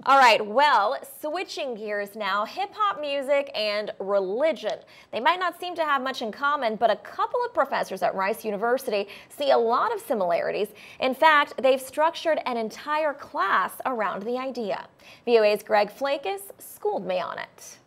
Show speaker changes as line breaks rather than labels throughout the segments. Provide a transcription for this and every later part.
All right, well, switching gears now, hip-hop music and religion. They might not seem to have much in common, but a couple of professors at Rice University see a lot of similarities. In fact, they've structured an entire class around the idea. VOA's Greg Flakus schooled me on it.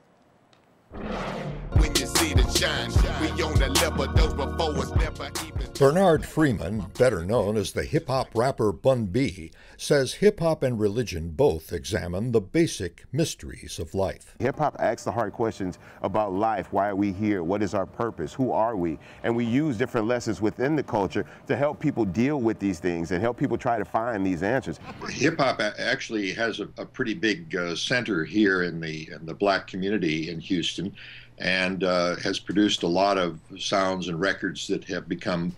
When you see the shine, we on the level those before us never even.
Bernard Freeman, better known as the hip-hop rapper Bun B, says hip-hop and religion both examine the basic mysteries of life.
Hip-hop asks the hard questions about life. Why are we here? What is our purpose? Who are we? And we use different lessons within the culture to help people deal with these things and help people try to find these answers.
Hip-hop actually has a pretty big center here in the black community in Houston, and has produced a lot of sounds and records that have become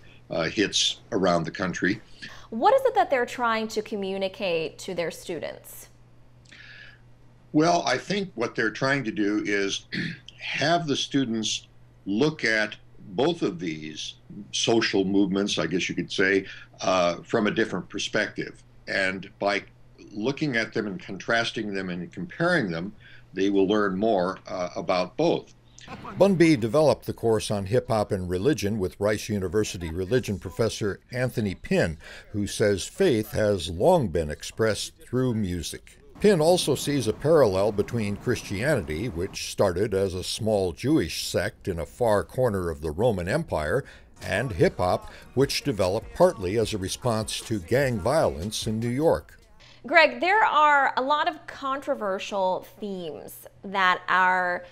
hits around the country.
What is it that they're trying to communicate to their students?
Well, I think what they're trying to do is have the students look at both of these social movements, I guess you could say, from a different perspective. And by looking at them and contrasting them and comparing them, they will learn more about both.
Bun B developed the course on hip-hop and religion with Rice University religion professor Anthony Pinn, who says faith has long been expressed through music. Pinn also sees a parallel between Christianity, which started as a small Jewish sect in a far corner of the Roman Empire, and hip-hop, which developed partly as a response to gang violence in New York.
Greg, there are a lot of controversial themes that are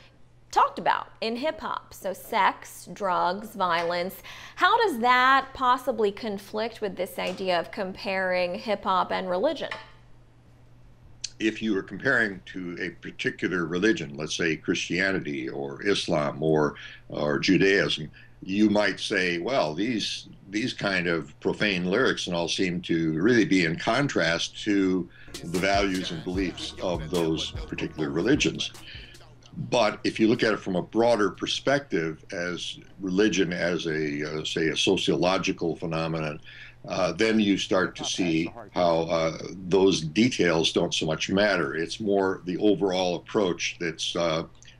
talked about in hip-hop. So sex, drugs, violence. How does that possibly conflict with this idea of comparing hip-hop and religion?
If you were comparing to a particular religion, let's say Christianity or Islam or Judaism, you might say, well, these kind of profane lyrics and all seem to really be in contrast to the values and beliefs of those particular religions. But if you look at it from a broader perspective, as religion as say a sociological phenomenon, then you start to see how those details don't so much matter. It's more the overall approach that's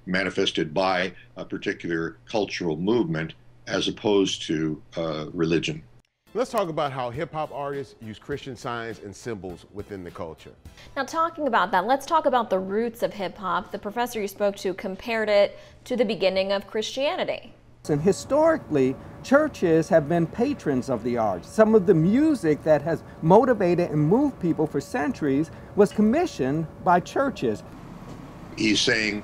manifested by a particular cultural movement as opposed to religion.
Let's talk about how hip-hop artists use Christian signs and symbols within the culture.
Now, talking about that, let's talk about the roots of hip-hop. The professor you spoke to compared it to the beginning of Christianity.
And historically, churches have been patrons of the arts. Some of the music that has motivated and moved people for centuries was commissioned by churches.
He's saying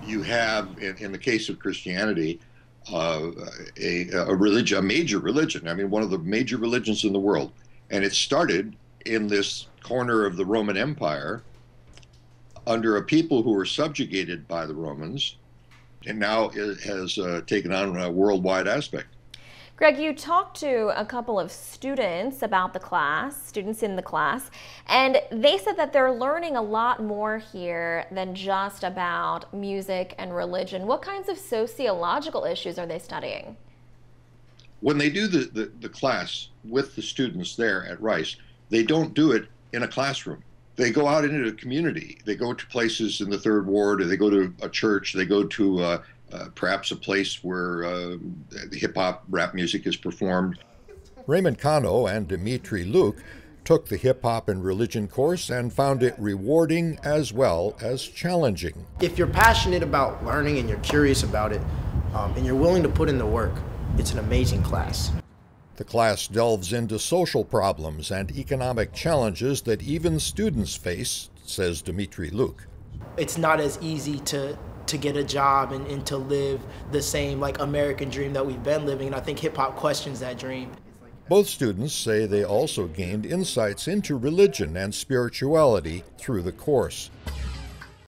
you have, in the case of Christianity, a religion, a major religion. I mean, one of the major religions in the world. And it started in this corner of the Roman Empire under a people who were subjugated by the Romans, and now it has taken on a worldwide aspect.
Greg, you talked to a couple of students about the class, students in the class, and they said that they're learning a lot more here than just about music and religion. What kinds of sociological issues are they studying?
When they do the class with the students there at Rice, they don't do it in a classroom. They go out into the community. They go to places in the Third Ward, or they go to a church, they go to perhaps a place where the hip-hop rap music is performed.
Raymond Cano and Dimitri Luke took the hip-hop and religion course and found it rewarding as well as challenging.
If you're passionate about learning and you're curious about it, and you're willing to put in the work, it's an amazing class.
The class delves into social problems and economic challenges that even students face, says Dimitri Luke.
It's not as easy to get a job and to live the same like American dream that we've been living, and I think hip-hop questions that dream.
Both students say they also gained insights into religion and spirituality through the course.